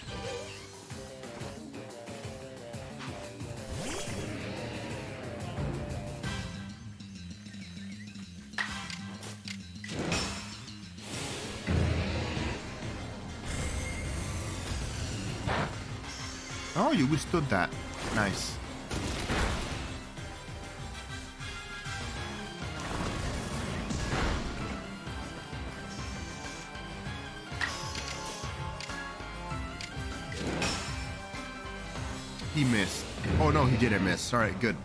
Oh, you withstood that. Nice. He missed. Oh no, he didn't miss. All right, good.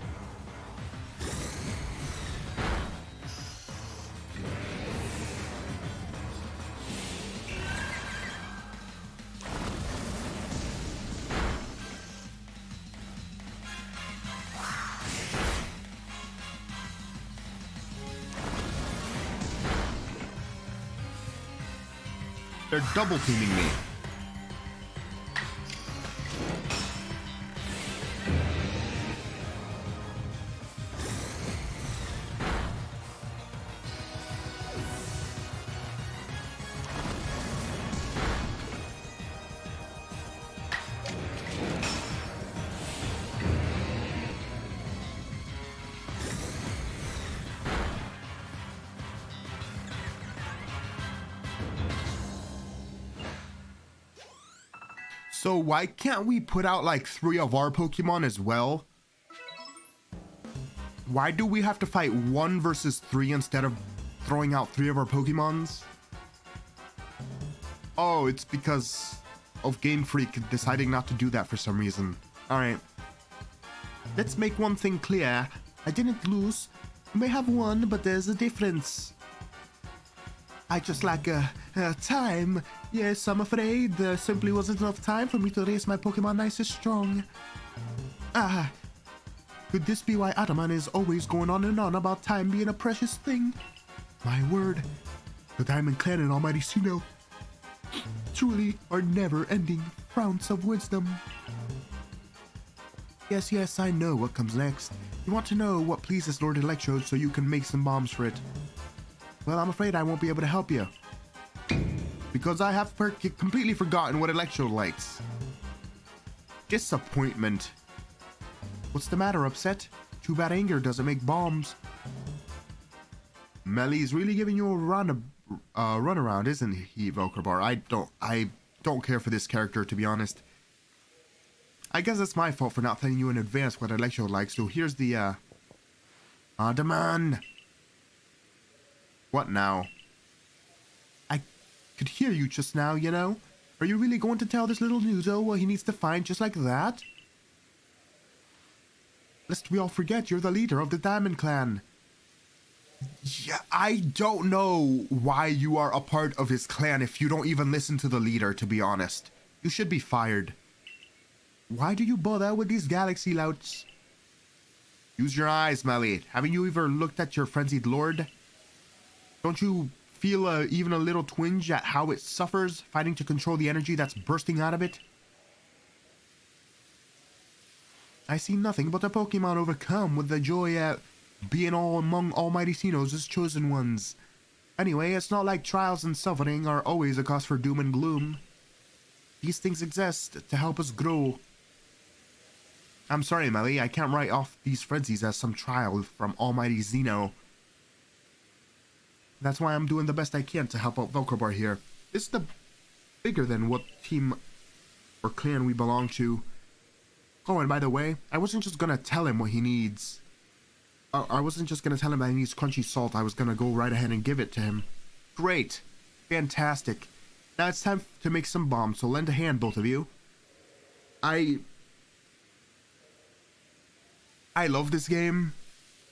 They're double teaming me. So why can't we put out like 3 of our Pokemon as well? Why do we have to fight 1 versus 3 instead of throwing out 3 of our Pokemons? Oh, it's because of Game Freak deciding not to do that for some reason. Alright. Let's make one thing clear. I didn't lose. I may have won, but there's a difference. I just lack time. Yes, I'm afraid there simply wasn't enough time for me to raise my Pokemon nice and strong. Ah, could this be why Adaman is always going on and on about time being a precious thing? My word, the Diamond Clan and Almighty Sinnoh. truly are never-ending fountains of wisdom. Yes, yes, I know what comes next. You want to know what pleases Lord Electrode so you can make some bombs for it. Well, I'm afraid I won't be able to help you. Because I have completely forgotten what Electrode likes. Disappointment. What's the matter, upset? Too bad anger doesn't make bombs. Melly's really giving you a run around, isn't he, Volkerbar? I don't care for this character, to be honest. I guess it's my fault for not telling you in advance what Electrode likes, so here's the, demand. What now? I could hear you just now, you know? Are you really going to tell this little Nuzo what he needs to find just like that? Lest we all forget, you're the leader of the Diamond Clan. Yeah, I don't know why you are a part of his clan if you don't even listen to the leader, to be honest. You should be fired. Why do you bother with these galaxy louts? Use your eyes, Melly. Haven't you ever looked at your frenzied lord? Don't you feel even a little twinge at how it suffers fighting to control the energy that's bursting out of it? I see nothing but a Pokemon overcome with the joy at being all among Almighty Sinnoh's chosen ones. Anyway, it's not like trials and suffering are always a cause for doom and gloom. These things exist to help us grow. I'm sorry, Melly, I can't write off these frenzies as some trial from Almighty Xeno. That's why I'm doing the best I can to help out Volkerbar here. It's the bigger than what team or clan we belong to. Oh, and by the way, I wasn't just gonna tell him what he needs. I wasn't just gonna tell him that he needs crunchy salt. I was gonna go right ahead and give it to him. Great. Fantastic. Now it's time to make some bombs, so lend a hand, both of you. I love this game,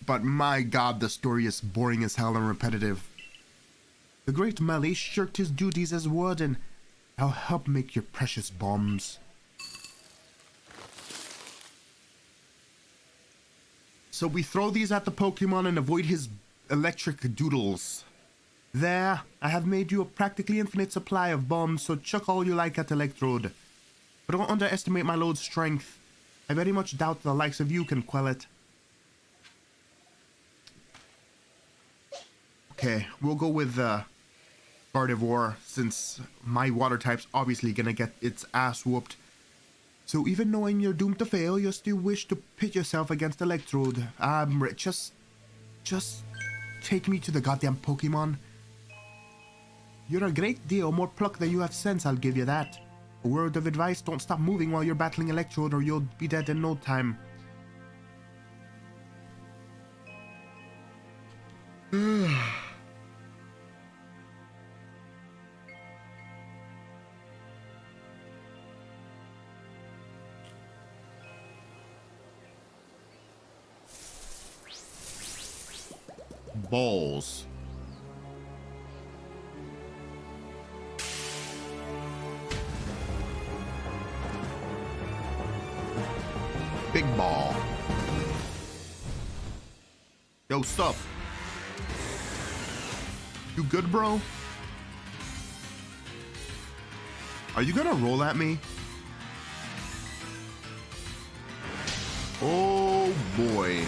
but my god, the story is boring as hell and repetitive. The great Melly shirked his duties as warden. I'll help make your precious bombs. So we throw these at the Pokemon and avoid his electric doodles. There, I have made you a practically infinite supply of bombs, so chuck all you like at Electrode. But don't underestimate my load's strength. I very much doubt the likes of you can quell it. Okay, we'll go with Gardevoir, since my water type's obviously gonna get its ass whooped. So even knowing you're doomed to fail, you still wish to pit yourself against Electrode. Just take me to the goddamn Pokemon. You're a great deal more pluck than you have sense, I'll give you that. A word of advice, don't stop moving while you're battling Electrode or you'll be dead in no time. Balls. Big ball. Yo, sup? You good, bro? Are you gonna roll at me? Oh boy.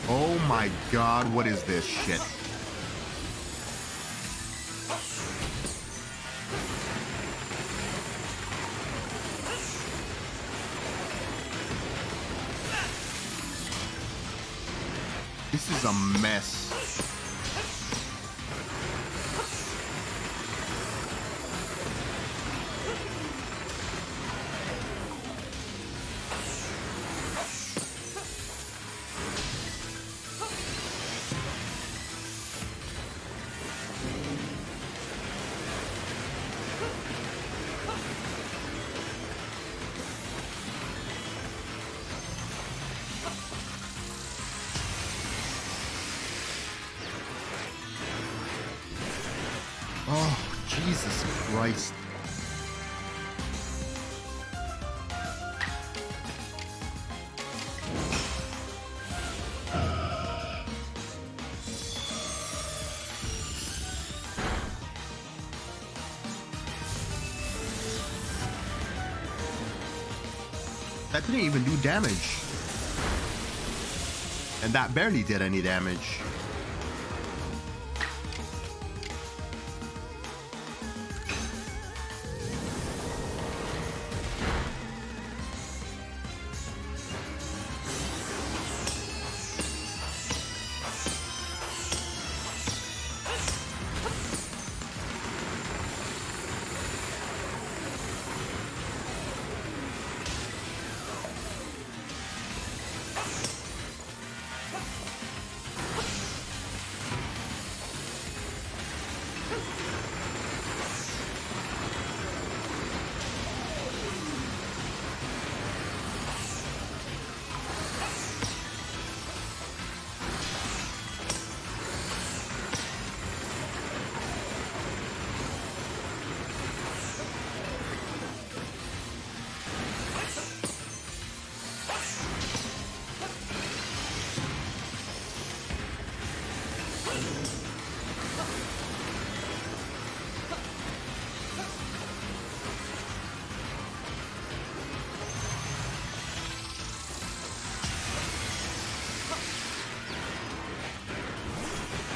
Oh my god, what is this shit? This is a mess. Christ. That didn't even do damage. And that barely did any damage.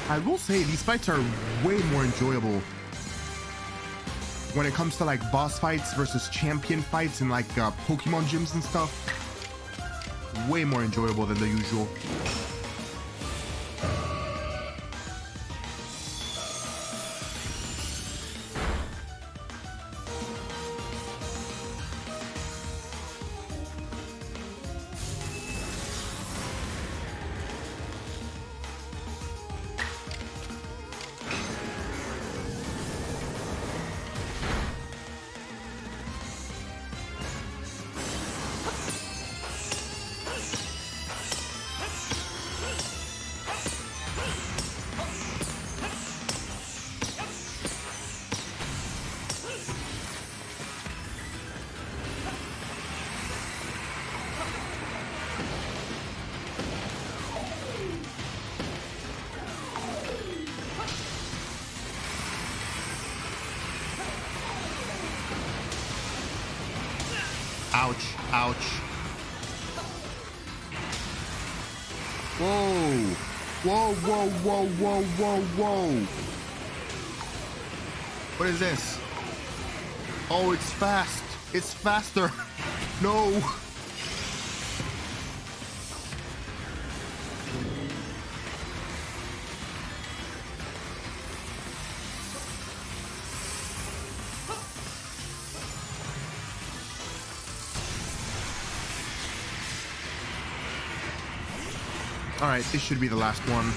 I will say these fights are way more enjoyable when it comes to like boss fights versus champion fights in like Pokemon gyms and stuff. Way more enjoyable than the usual. Ouch, ouch. Whoa. Whoa, whoa, whoa, whoa, whoa, whoa. What is this? Oh, it's fast. It's faster. No. All right, this should be the last one.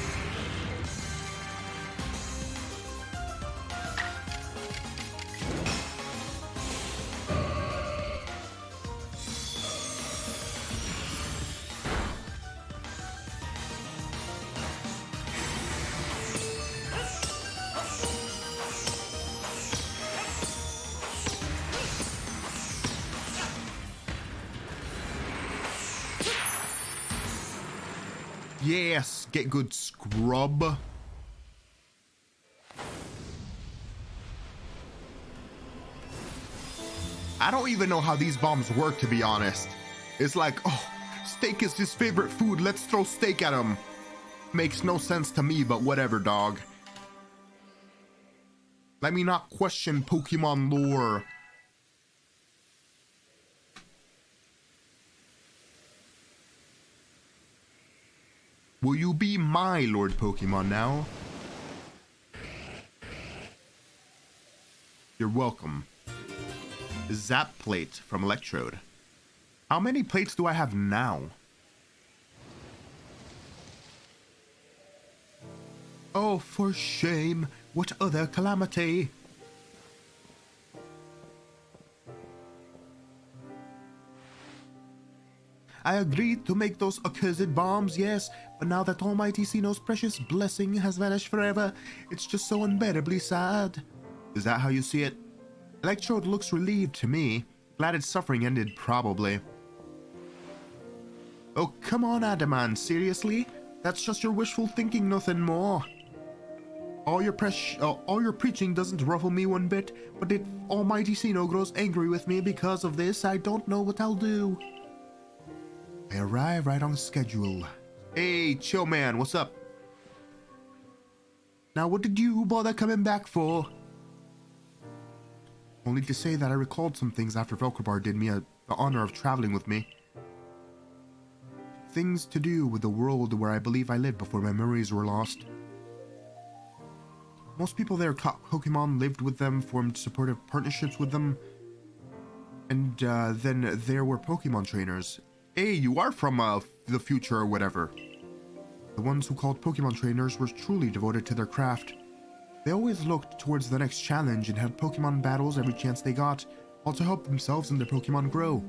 Yes, get good, scrub. I don't even know how these bombs work, to be honest. It's like, oh, steak is his favorite food, let's throw steak at him. Makes no sense to me, but whatever, dog. Let me not question Pokemon lore. Will you be my Lord Pokemon now? You're welcome. Zap plate from Electrode. How many plates do I have now? Oh, for shame. What other calamity? I agreed to make those accursed bombs, yes, but now that Almighty Sinnoh's precious blessing has vanished forever, it's just so unbearably sad. Is that how you see it? Electrode looks relieved to me. Glad its suffering ended, probably. Oh, come on, Adaman, seriously? That's just your wishful thinking, nothing more. All your preaching doesn't ruffle me one bit, but if Almighty Sino grows angry with me because of this, I don't know what I'll do. I arrive right on schedule. Hey, chill man, what's up? Now what did you bother coming back for? Only to say that I recalled some things after Velkrabar did me the honor of traveling with me. Things to do with the world where I believe I lived before my memories were lost. Most people there caught Pokemon, lived with them, formed supportive partnerships with them. And then there were Pokemon trainers. Hey, you are from the future or whatever. The ones who called Pokemon trainers were truly devoted to their craft. They always looked towards the next challenge and had Pokemon battles every chance they got, all to help themselves and their Pokemon grow.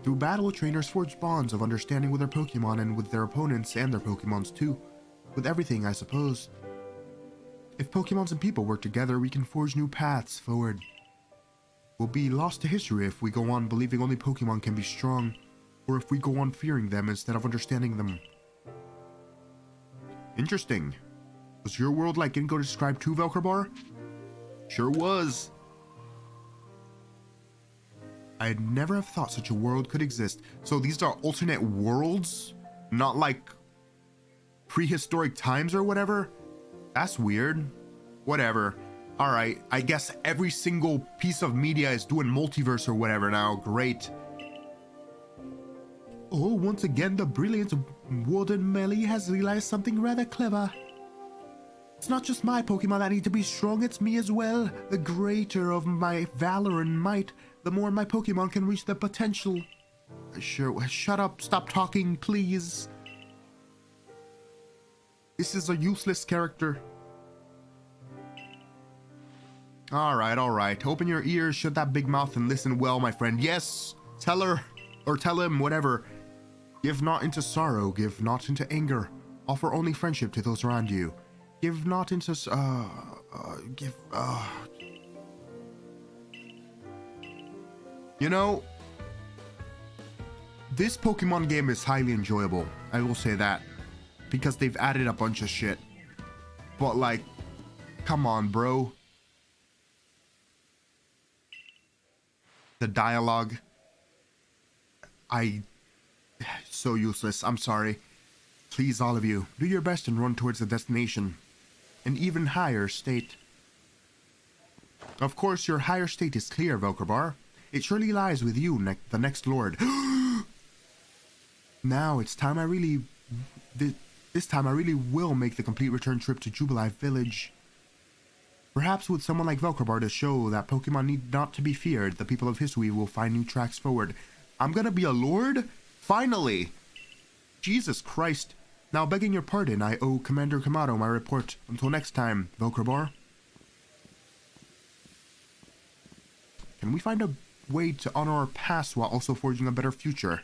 Through battle, trainers forged bonds of understanding with their Pokemon and with their opponents and their Pokemons too. With everything, I suppose. If Pokemons and people work together, we can forge new paths forward. We'll be lost to history if we go on believing only Pokemon can be strong, or if we go on fearing them instead of understanding them. Interesting. Was your world like Ingo described too, Velkrabar? Sure was. I'd never have thought such a world could exist. So these are alternate worlds? Not like prehistoric times or whatever? That's weird. Whatever. Alright, I guess every single piece of media is doing multiverse or whatever now. Great. Oh, once again, the brilliant Warden Melly has realized something rather clever. It's not just my Pokemon that need to be strong, it's me as well. The greater of my valor and might, the more my Pokemon can reach their potential. Sure, shut up, stop talking, please. This is a useless character. Alright. Open your ears, shut that big mouth, and listen well, my friend. Yes, tell her, or tell him, whatever. Give not into sorrow, give not into anger. Offer only friendship to those around you. Give not into, You know, this Pokemon game is highly enjoyable. I will say that. Because they've added a bunch of shit. But like, come on, bro. The dialogue. So useless. I'm sorry. Please, all of you, do your best and run towards the destination. An even higher state. Of course, your higher state is clear, Velkrabar. It surely lies with you, the next lord. Now, it's time this time I really will make the complete return trip to Jubilife Village. Perhaps with someone like Velkrabar to show that Pokemon need not to be feared, the people of Hisui will find new tracks forward. I'm gonna be a lord? Finally! Jesus Christ. Now, begging your pardon, I owe Commander Kamado my report. Until next time, Velkrabar. Can we find a way to honor our past while also forging a better future?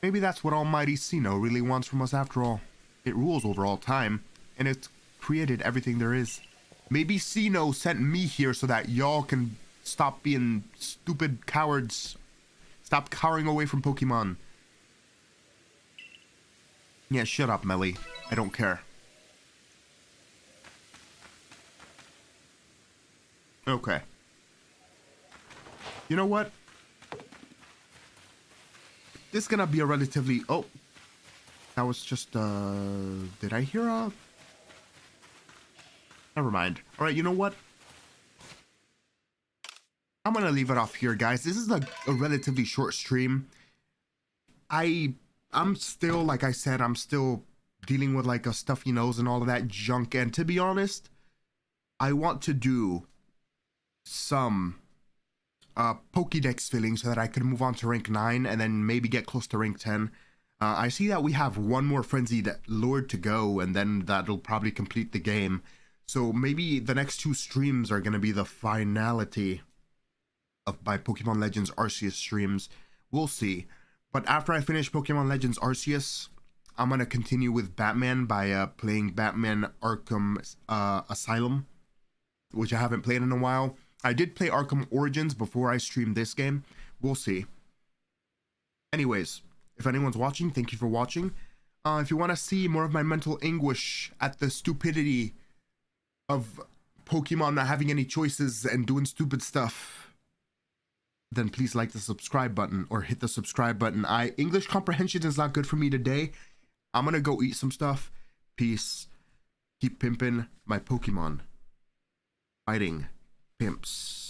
Maybe that's what Almighty Sino really wants from us after all. It rules over all time, and it's created everything there is. Maybe Sino sent me here so that y'all can stop being stupid cowards. Stop cowering away from Pokemon. Yeah, shut up, Melly. I don't care. Okay. You know what? This is gonna be a relatively... Oh. That was just, did I hear a... Never mind. Alright, you know what? I'm gonna leave it off here, guys. This is a relatively short stream. I'm still, like I said, I'm still dealing with like a stuffy nose and all of that junk. And to be honest, I want to do some Pokédex filling so that I could move on to rank 9 and then maybe get close to rank 10. I see that we have one more frenzied lord to go, and then that'll probably complete the game. So maybe the next 2 streams are going to be the finality of my Pokemon Legends Arceus streams. We'll see. But after I finish Pokemon Legends Arceus, I'm going to continue with Batman by playing Batman Arkham Asylum, which I haven't played in a while. I did play Arkham Origins before I streamed this game. We'll see. Anyways, if anyone's watching, thank you for watching. If you want to see more of my mental anguish at the stupidity of Pokemon not having any choices and doing stupid stuff, then please like the subscribe button or hit the subscribe button. English comprehension is not good for me today. I'm gonna go eat some stuff. Peace. Keep pimping my Pokemon. Fighting pimps.